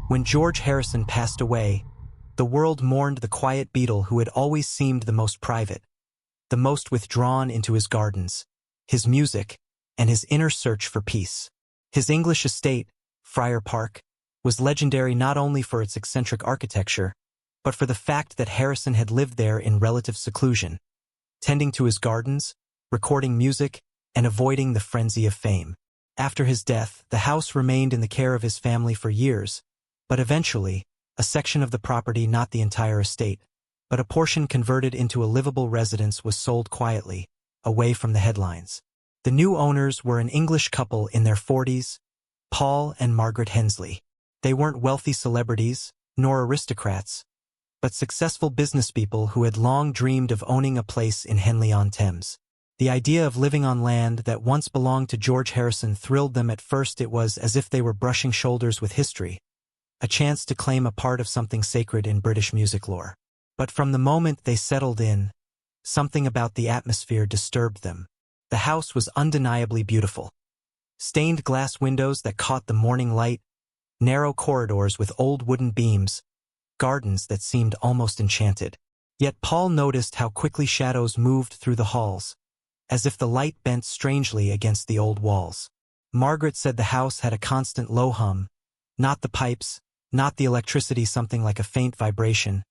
When George Harrison passed away, the world mourned the quiet Beatle who had always seemed the most private, the most withdrawn into his gardens, his music, and his inner search for peace. His English estate, Friar Park, was legendary not only for its eccentric architecture, but for the fact that Harrison had lived there in relative seclusion, tending to his gardens, recording music, and avoiding the frenzy of fame. After his death, the house remained in the care of his family for years, but eventually, a section of the property, not the entire estate, but a portion converted into a livable residence, was sold quietly, away from the headlines. The new owners were an English couple in their 40s, Paul and Margaret Hensley. They weren't wealthy celebrities, nor aristocrats, but successful businesspeople who had long dreamed of owning a place in Henley-on-Thames. The idea of living on land that once belonged to George Harrison thrilled them. At first it was as if they were brushing shoulders with history, a chance to claim a part of something sacred in British music lore. But from the moment they settled in, something about the atmosphere disturbed them. The house was undeniably beautiful. Stained glass windows that caught the morning light, narrow corridors with old wooden beams, gardens that seemed almost enchanted. Yet Paul noticed how quickly shadows moved through the halls, as if the light bent strangely against the old walls. Margaret said the house had a constant low hum, not the pipes, not the electricity, something like a faint vibration,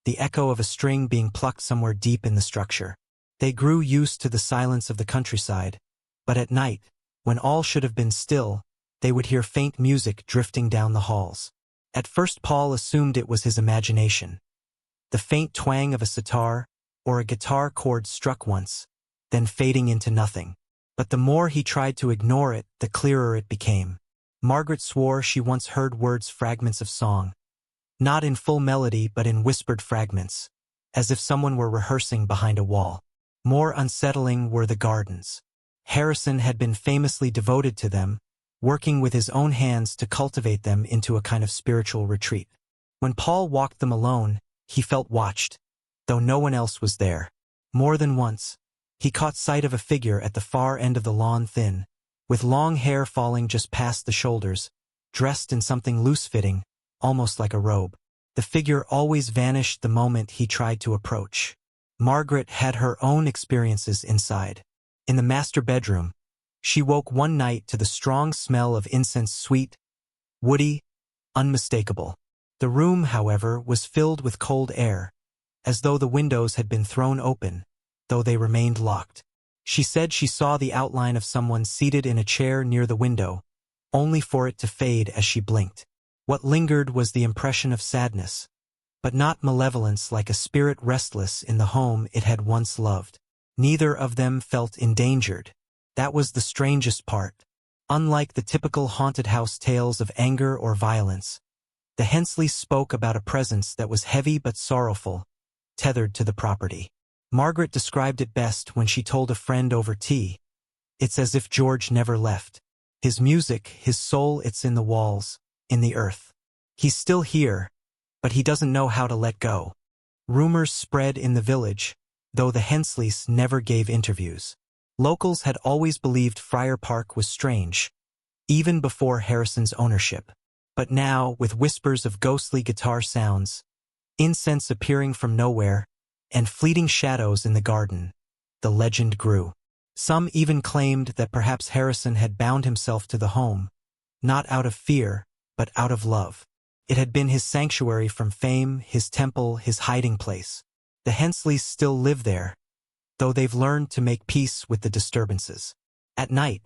the echo of a string being plucked somewhere deep in the structure. They grew used to the silence of the countryside, but at night, when all should have been still, they would hear faint music drifting down the halls. At first Paul assumed it was his imagination. The faint twang of a sitar, or a guitar chord struck once, then fading into nothing. But the more he tried to ignore it, the clearer it became. Margaret swore she once heard words, fragments of song, not in full melody but in whispered fragments, as if someone were rehearsing behind a wall. More unsettling were the gardens. Harrison had been famously devoted to them, working with his own hands to cultivate them into a kind of spiritual retreat. When Paul walked them alone, he felt watched, though no one else was there. More than once, he caught sight of a figure at the far end of the lawn, thin, with long hair falling just past the shoulders, dressed in something loose-fitting, almost like a robe. The figure always vanished the moment he tried to approach. Margaret had her own experiences inside. In the master bedroom, she woke one night to the strong smell of incense, sweet, woody, unmistakable. The room, however, was filled with cold air, as though the windows had been thrown open, though they remained locked. She said she saw the outline of someone seated in a chair near the window, only for it to fade as she blinked. What lingered was the impression of sadness, but not malevolence, like a spirit restless in the home it had once loved. Neither of them felt endangered. That was the strangest part. Unlike the typical haunted house tales of anger or violence, the Hensleys spoke about a presence that was heavy but sorrowful, tethered to the property. Margaret described it best when she told a friend over tea. It's as if George never left. His music, his soul, it's in the walls, in the earth. He's still here, but he doesn't know how to let go. Rumors spread in the village, though the Hensleys never gave interviews. Locals had always believed Friar Park was strange, even before Harrison's ownership. But now, with whispers of ghostly guitar sounds, incense appearing from nowhere, and fleeting shadows in the garden, the legend grew. Some even claimed that perhaps Harrison had bound himself to the home, not out of fear, but out of love. It had been his sanctuary from fame, his temple, his hiding place. The Hensleys still live there, though they've learned to make peace with the disturbances. At night,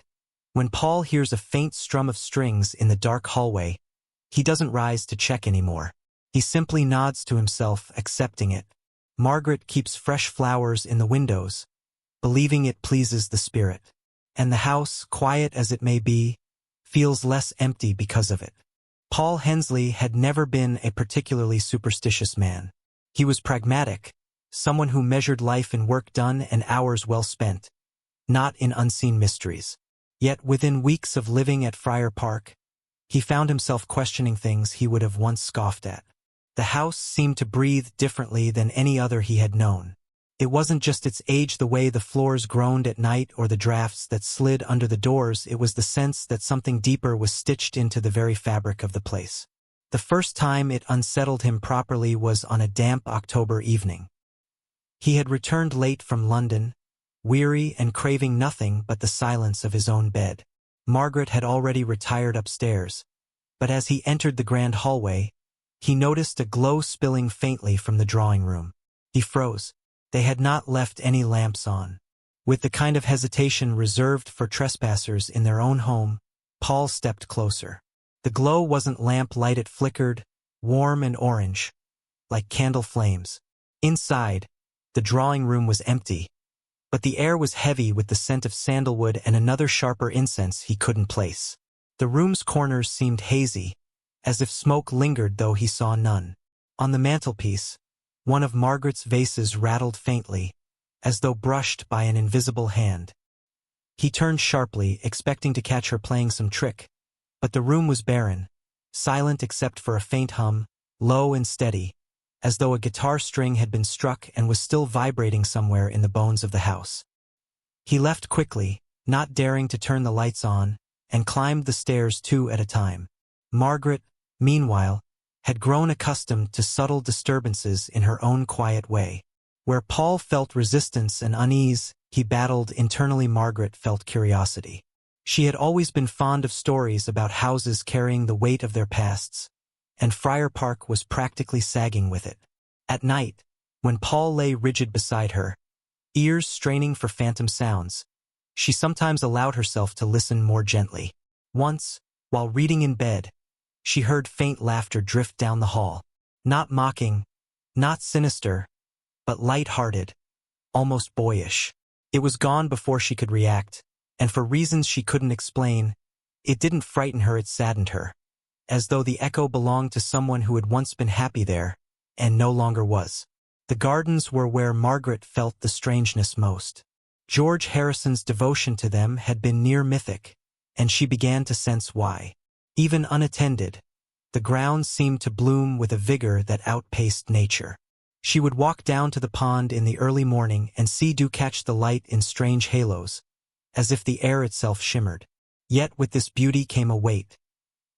when Paul hears a faint strum of strings in the dark hallway, he doesn't rise to check anymore. He simply nods to himself, accepting it. Margaret keeps fresh flowers in the windows, believing it pleases the spirit. And the house, quiet as it may be, feels less empty because of it. Paul Hensley had never been a particularly superstitious man. He was pragmatic, someone who measured life in work done and hours well spent, not in unseen mysteries. Yet within weeks of living at Friar Park, he found himself questioning things he would have once scoffed at. The house seemed to breathe differently than any other he had known. It wasn't just its age, the way the floors groaned at night, or the drafts that slid under the doors. It was the sense that something deeper was stitched into the very fabric of the place. The first time it unsettled him properly was on a damp October evening. He had returned late from London, weary and craving nothing but the silence of his own bed. Margaret had already retired upstairs, but as he entered the grand hallway, he noticed a glow spilling faintly from the drawing room. He froze. They had not left any lamps on. With the kind of hesitation reserved for trespassers in their own home, Paul stepped closer. The glow wasn't lamp-light, it flickered, warm and orange, like candle flames. Inside, the drawing room was empty, but the air was heavy with the scent of sandalwood and another sharper incense he couldn't place. The room's corners seemed hazy, as if smoke lingered though he saw none. On the mantelpiece, one of Margaret's vases rattled faintly, as though brushed by an invisible hand. He turned sharply, expecting to catch her playing some trick, but the room was barren, silent except for a faint hum, low and steady, as though a guitar string had been struck and was still vibrating somewhere in the bones of the house. He left quickly, not daring to turn the lights on, and climbed the stairs 2 at a time. Margaret, meanwhile, had grown accustomed to subtle disturbances in her own quiet way. Where Paul felt resistance and unease, he battled internally. Margaret felt curiosity. She had always been fond of stories about houses carrying the weight of their pasts, and Friar Park was practically sagging with it. At night, when Paul lay rigid beside her, ears straining for phantom sounds, she sometimes allowed herself to listen more gently. Once, while reading in bed, she heard faint laughter drift down the hall. Not mocking, not sinister, but light-hearted, almost boyish. It was gone before she could react, and for reasons she couldn't explain, it didn't frighten her, it saddened her, as though the echo belonged to someone who had once been happy there, and no longer was. The gardens were where Margaret felt the strangeness most. George Harrison's devotion to them had been near mythic, and she began to sense why. Even unattended, the grounds seemed to bloom with a vigor that outpaced nature. She would walk down to the pond in the early morning and see dew catch the light in strange halos, as if the air itself shimmered. Yet with this beauty came a weight.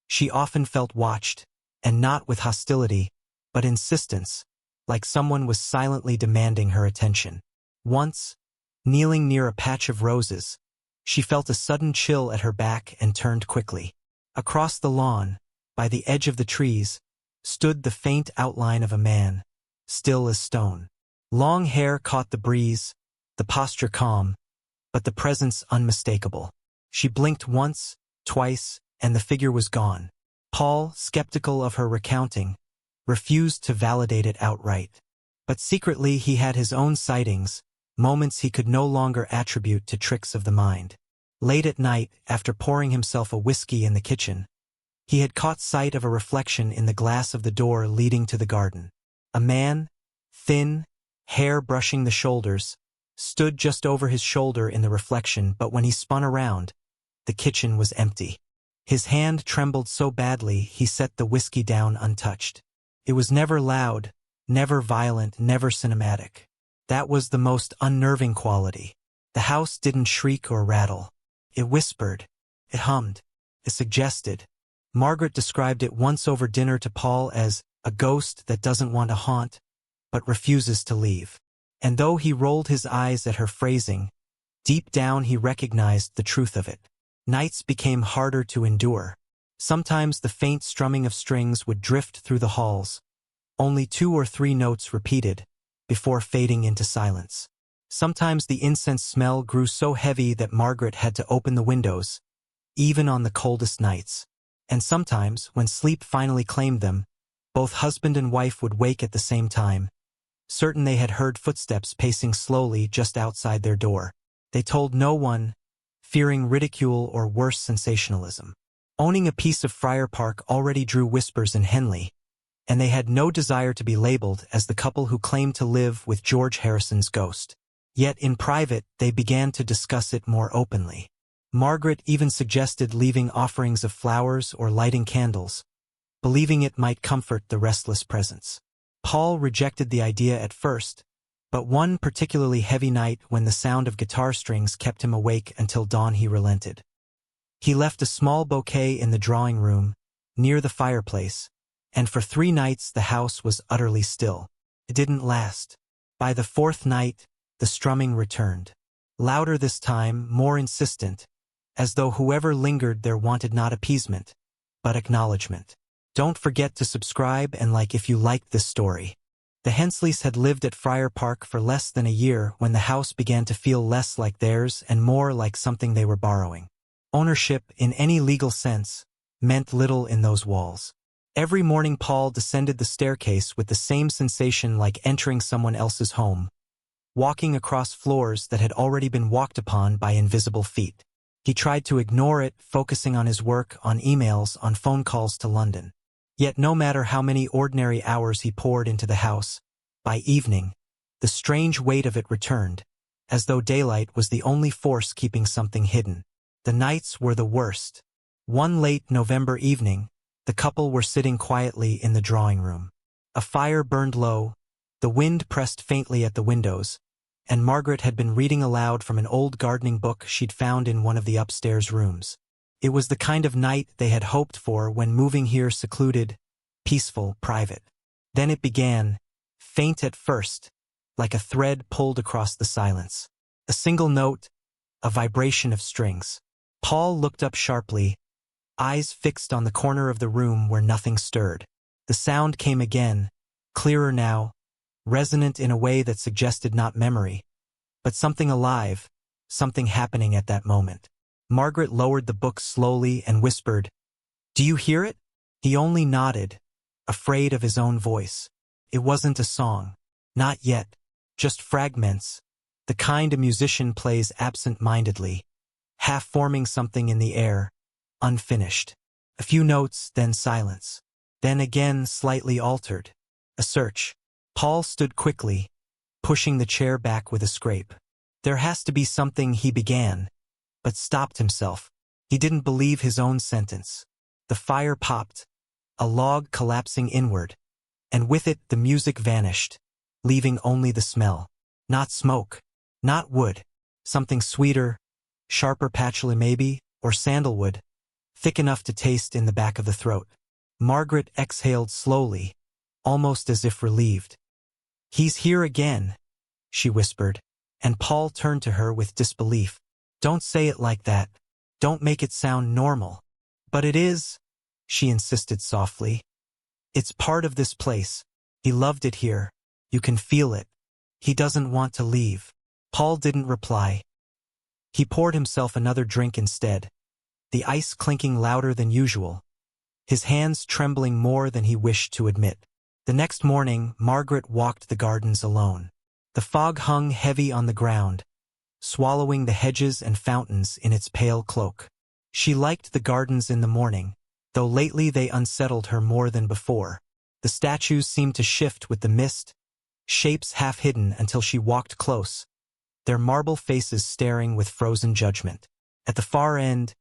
She often felt watched, and not with hostility, but insistence, like someone was silently demanding her attention. Once, kneeling near a patch of roses, she felt a sudden chill at her back and turned quickly. Across the lawn, by the edge of the trees, stood the faint outline of a man, still as stone. Long hair caught the breeze, the posture calm, but the presence unmistakable. She blinked once, twice, and the figure was gone. Paul, skeptical of her recounting, refused to validate it outright. But secretly he had his own sightings, moments he could no longer attribute to tricks of the mind. Late at night, after pouring himself a whiskey in the kitchen, he had caught sight of a reflection in the glass of the door leading to the garden. A man, thin, hair brushing the shoulders, stood just over his shoulder in the reflection, but when he spun around, the kitchen was empty. His hand trembled so badly he set the whiskey down untouched. It was never loud, never violent, never cinematic. That was the most unnerving quality. The house didn't shriek or rattle. It whispered, it hummed, it suggested. Margaret described it once over dinner to Paul as a ghost that doesn't want to haunt, but refuses to leave. And though he rolled his eyes at her phrasing, deep down he recognized the truth of it. Nights became harder to endure. Sometimes the faint strumming of strings would drift through the halls, only 2 or 3 notes repeated, before fading into silence. Sometimes the incense smell grew so heavy that Margaret had to open the windows, even on the coldest nights. And sometimes, when sleep finally claimed them, both husband and wife would wake at the same time, certain they had heard footsteps pacing slowly just outside their door. They told no one, fearing ridicule or worse sensationalism. Owning a piece of Friar Park already drew whispers in Henley, and they had no desire to be labeled as the couple who claimed to live with George Harrison's ghost. Yet in private they began to discuss it more openly. Margaret even suggested leaving offerings of flowers or lighting candles, believing it might comfort the restless presence. Paul rejected the idea at first, but one particularly heavy night when the sound of guitar strings kept him awake until dawn he relented. He left a small bouquet in the drawing room, near the fireplace, and for 3 nights the house was utterly still. It didn't last. By the 4th night, the strumming returned. Louder this time, more insistent, as though whoever lingered there wanted not appeasement, but acknowledgement. Don't forget to subscribe and like if you liked this story. The Hensleys had lived at Friar Park for less than a year when the house began to feel less like theirs and more like something they were borrowing. Ownership, in any legal sense, meant little in those walls. Every morning Paul descended the staircase with the same sensation like entering someone else's home, walking across floors that had already been walked upon by invisible feet. He tried to ignore it, focusing on his work, on emails, on phone calls to London. Yet no matter how many ordinary hours he poured into the house, by evening, the strange weight of it returned, as though daylight was the only force keeping something hidden. The nights were the worst. One late November evening, the couple were sitting quietly in the drawing room. A fire burned low, the wind pressed faintly at the windows, and Margaret had been reading aloud from an old gardening book she'd found in one of the upstairs rooms. It was the kind of night they had hoped for when moving here, secluded, peaceful, private. Then it began, faint at first, like a thread pulled across the silence. A single note, a vibration of strings. Paul looked up sharply, eyes fixed on the corner of the room where nothing stirred. The sound came again, clearer now, resonant in a way that suggested not memory, but something alive, something happening at that moment. Margaret lowered the book slowly and whispered, "Do you hear it?" He only nodded, afraid of his own voice. It wasn't a song. Not yet. Just fragments, the kind a musician plays absent-mindedly, half forming something in the air, unfinished. A few notes, then silence. Then again slightly altered. A search. Paul stood quickly, pushing the chair back with a scrape. There has to be something, he began, but stopped himself. He didn't believe his own sentence. The fire popped, a log collapsing inward, and with it the music vanished, leaving only the smell. Not smoke, not wood, something sweeter, sharper patchouli maybe, or sandalwood, thick enough to taste in the back of the throat. Margaret exhaled slowly, almost as if relieved. "He's here again," she whispered, and Paul turned to her with disbelief. "Don't say it like that. Don't make it sound normal." "But it is," she insisted softly. "It's part of this place. He loved it here. You can feel it. He doesn't want to leave." Paul didn't reply. He poured himself another drink instead, the ice clinking louder than usual, his hands trembling more than he wished to admit. The next morning, Margaret walked the gardens alone. The fog hung heavy on the ground, swallowing the hedges and fountains in its pale cloak. She liked the gardens in the morning, though lately they unsettled her more than before. The statues seemed to shift with the mist, shapes half hidden until she walked close, their marble faces staring with frozen judgment. At the far end,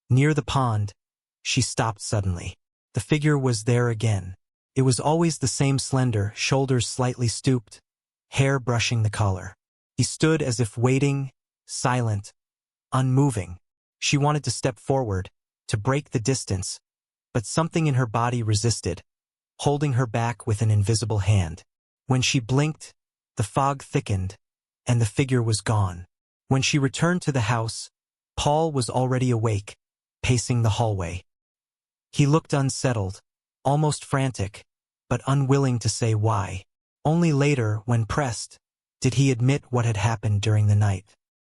near the pond, she stopped suddenly. The figure was there again. It was always the same, slender, shoulders slightly stooped, hair brushing the collar. He stood as if waiting, silent, unmoving. She wanted to step forward, to break the distance, but something in her body resisted, holding her back with an invisible hand. When she blinked, the fog thickened, and the figure was gone. When she returned to the house, Paul was already awake, pacing the hallway. He looked unsettled, almost frantic, but unwilling to say why. Only later, when pressed, did he admit what had happened during the night.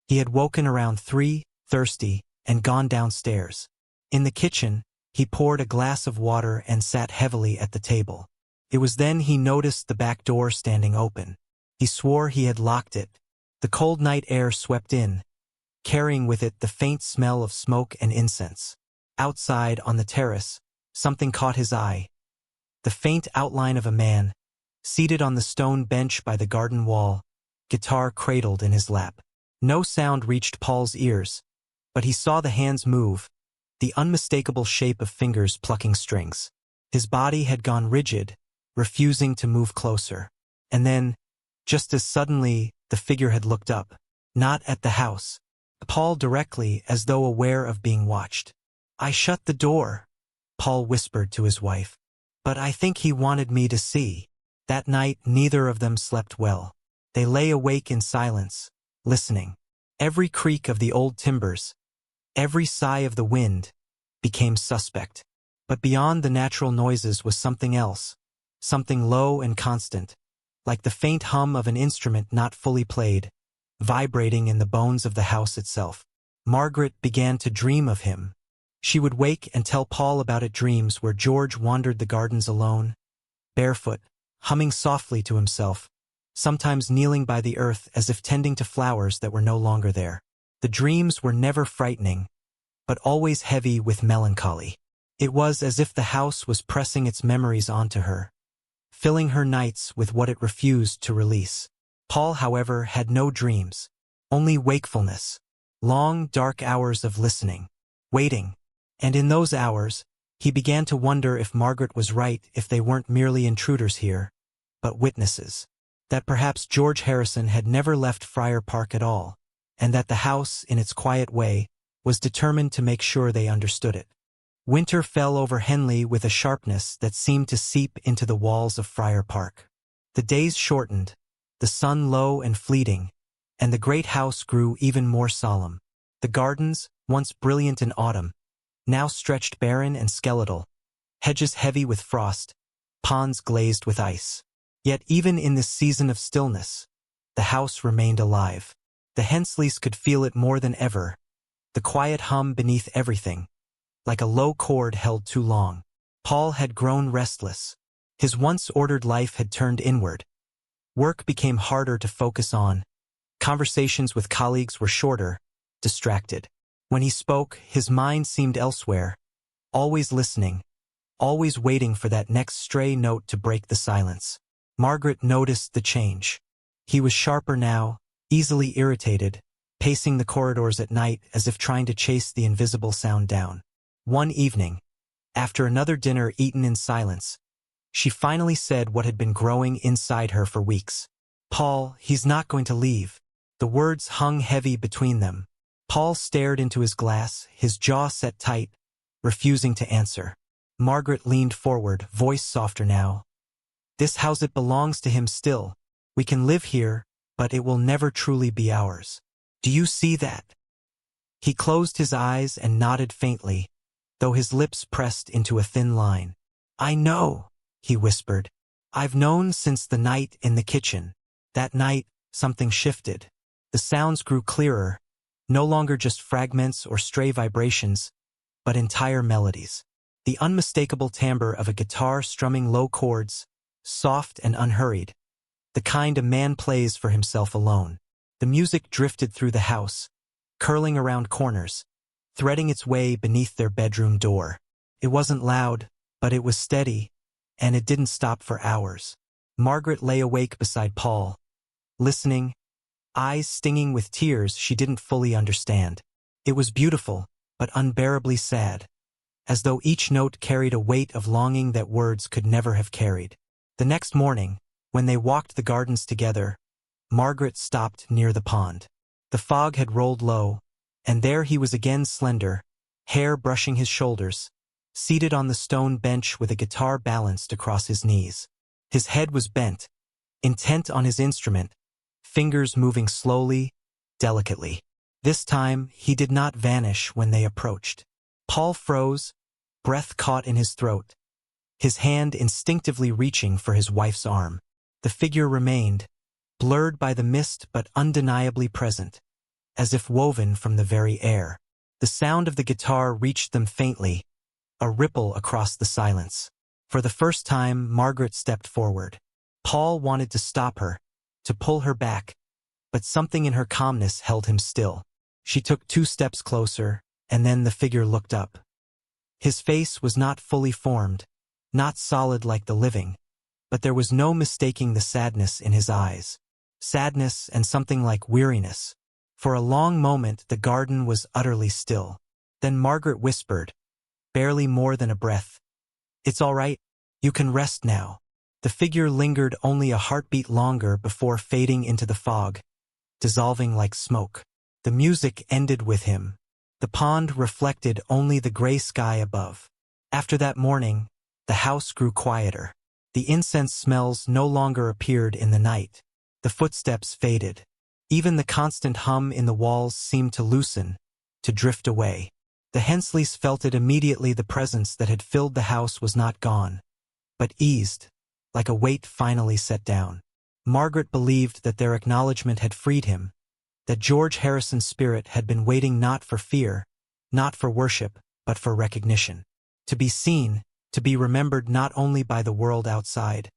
He had woken around 3, thirsty, and gone downstairs. In the kitchen, he poured a glass of water and sat heavily at the table. It was then he noticed the back door standing open. He swore he had locked it. The cold night air swept in, carrying with it the faint smell of smoke and incense. Outside, on the terrace, something caught his eye. The faint outline of a man, seated on the stone bench by the garden wall, guitar cradled in his lap. No sound reached Paul's ears, but he saw the hands move, the unmistakable shape of fingers plucking strings. His body had gone rigid, refusing to move closer. And then, just as suddenly, the figure had looked up, not at the house, Paul directly, as though aware of being watched. "I shut the door," Paul whispered to his wife. But I think he wanted me to see. That night neither of them slept well. They lay awake in silence, listening. Every creak of the old timbers, every sigh of the wind, became suspect. But beyond the natural noises was something else, something low and constant, like the faint hum of an instrument not fully played, vibrating in the bones of the house itself. Margaret began to dream of him. She would wake and tell Paul about it, dreams where George wandered the gardens alone, barefoot, humming softly to himself, sometimes kneeling by the earth as if tending to flowers that were no longer there. The dreams were never frightening, but always heavy with melancholy. It was as if the house was pressing its memories onto her, filling her nights with what it refused to release. Paul, however, had no dreams, only wakefulness, long, dark hours of listening, waiting. And in those hours, he began to wonder if Margaret was right, if they weren't merely intruders here, but witnesses. That perhaps George Harrison had never left Friar Park at all, and that the house, in its quiet way, was determined to make sure they understood it. Winter fell over Henley with a sharpness that seemed to seep into the walls of Friar Park. The days shortened, the sun low and fleeting, and the great house grew even more solemn. The gardens, once brilliant in autumn, now stretched barren and skeletal, hedges heavy with frost, ponds glazed with ice. Yet even in this season of stillness, the house remained alive. The Hensleys could feel it more than ever, the quiet hum beneath everything, like a low chord held too long. Paul had grown restless. His once ordered life had turned inward. Work became harder to focus on. Conversations with colleagues were shorter, distracted. When he spoke, his mind seemed elsewhere, always listening, always waiting for that next stray note to break the silence. Margaret noticed the change. He was sharper now, easily irritated, pacing the corridors at night as if trying to chase the invisible sound down. One evening, after another dinner eaten in silence, she finally said what had been growing inside her for weeks. "Paul, he's not going to leave." The words hung heavy between them. Paul stared into his glass, his jaw set tight, refusing to answer. Margaret leaned forward, voice softer now. "This house, it belongs to him still. We can live here, but it will never truly be ours. Do you see that?" He closed his eyes and nodded faintly, though his lips pressed into a thin line. "I know," he whispered. "I've known since the night in the kitchen. That night, something shifted. The sounds grew clearer, no longer just fragments or stray vibrations, but entire melodies. The unmistakable timbre of a guitar strumming low chords, soft and unhurried, the kind a man plays for himself alone. The music drifted through the house, curling around corners, threading its way beneath their bedroom door. It wasn't loud, but it was steady, and it didn't stop for hours. Margaret lay awake beside Paul, listening, eyes stinging with tears she didn't fully understand. It was beautiful, but unbearably sad, as though each note carried a weight of longing that words could never have carried. The next morning, when they walked the gardens together, Margaret stopped near the pond. The fog had rolled low, and there he was again, slender, hair brushing his shoulders, seated on the stone bench with a guitar balanced across his knees. His head was bent, intent on his instrument, fingers moving slowly, delicately. This time, he did not vanish when they approached. Paul froze, breath caught in his throat, his hand instinctively reaching for his wife's arm. The figure remained, blurred by the mist but undeniably present, as if woven from the very air. The sound of the guitar reached them faintly, a ripple across the silence. For the first time, Margaret stepped forward. Paul wanted to stop her, to pull her back, but something in her calmness held him still. She took 2 steps closer, and then the figure looked up. His face was not fully formed, not solid like the living, but there was no mistaking the sadness in his eyes. Sadness and something like weariness. For a long moment the garden was utterly still. Then Margaret whispered, barely more than a breath, "It's all right, you can rest now." The figure lingered only a heartbeat longer before fading into the fog, dissolving like smoke. The music ended with him. The pond reflected only the gray sky above. After that morning, The house grew quieter. The incense smells no longer appeared in the night. The footsteps faded. Even the constant hum in the walls seemed to loosen, to drift away. The Hensleys felt it immediately. The presence that had filled the house was not gone, but eased, like a weight finally set down. Margaret believed that their acknowledgement had freed him, that George Harrison's spirit had been waiting not for fear, not for worship, but for recognition. To be seen, to be remembered not only by the world outside,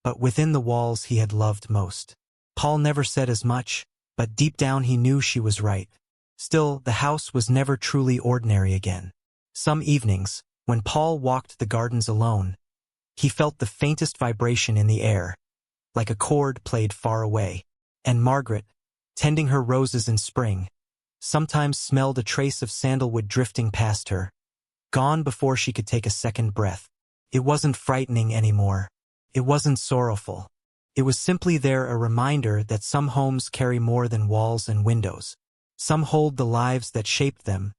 but within the walls he had loved most. Paul never said as much, but deep down he knew she was right. Still, the house was never truly ordinary again. Some evenings, when Paul walked the gardens alone, he felt the faintest vibration in the air, like a chord played far away. And Margaret, tending her roses in spring, sometimes smelled a trace of sandalwood drifting past her, gone before she could take a second breath. It wasn't frightening anymore. It wasn't sorrowful. It was simply there, a reminder that some homes carry more than walls and windows. Some hold the lives that shaped them,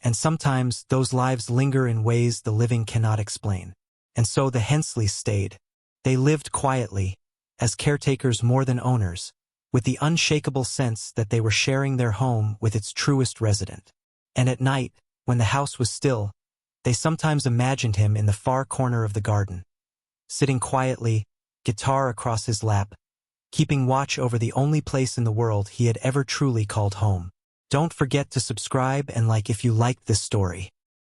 and sometimes those lives linger in ways the living cannot explain. And so the Hensleys stayed. They lived quietly, as caretakers more than owners, with the unshakable sense that they were sharing their home with its truest resident. And at night, when the house was still, they sometimes imagined him in the far corner of the garden, sitting quietly, guitar across his lap, keeping watch over the only place in the world he had ever truly called home. Don't forget to subscribe and like if you liked this story.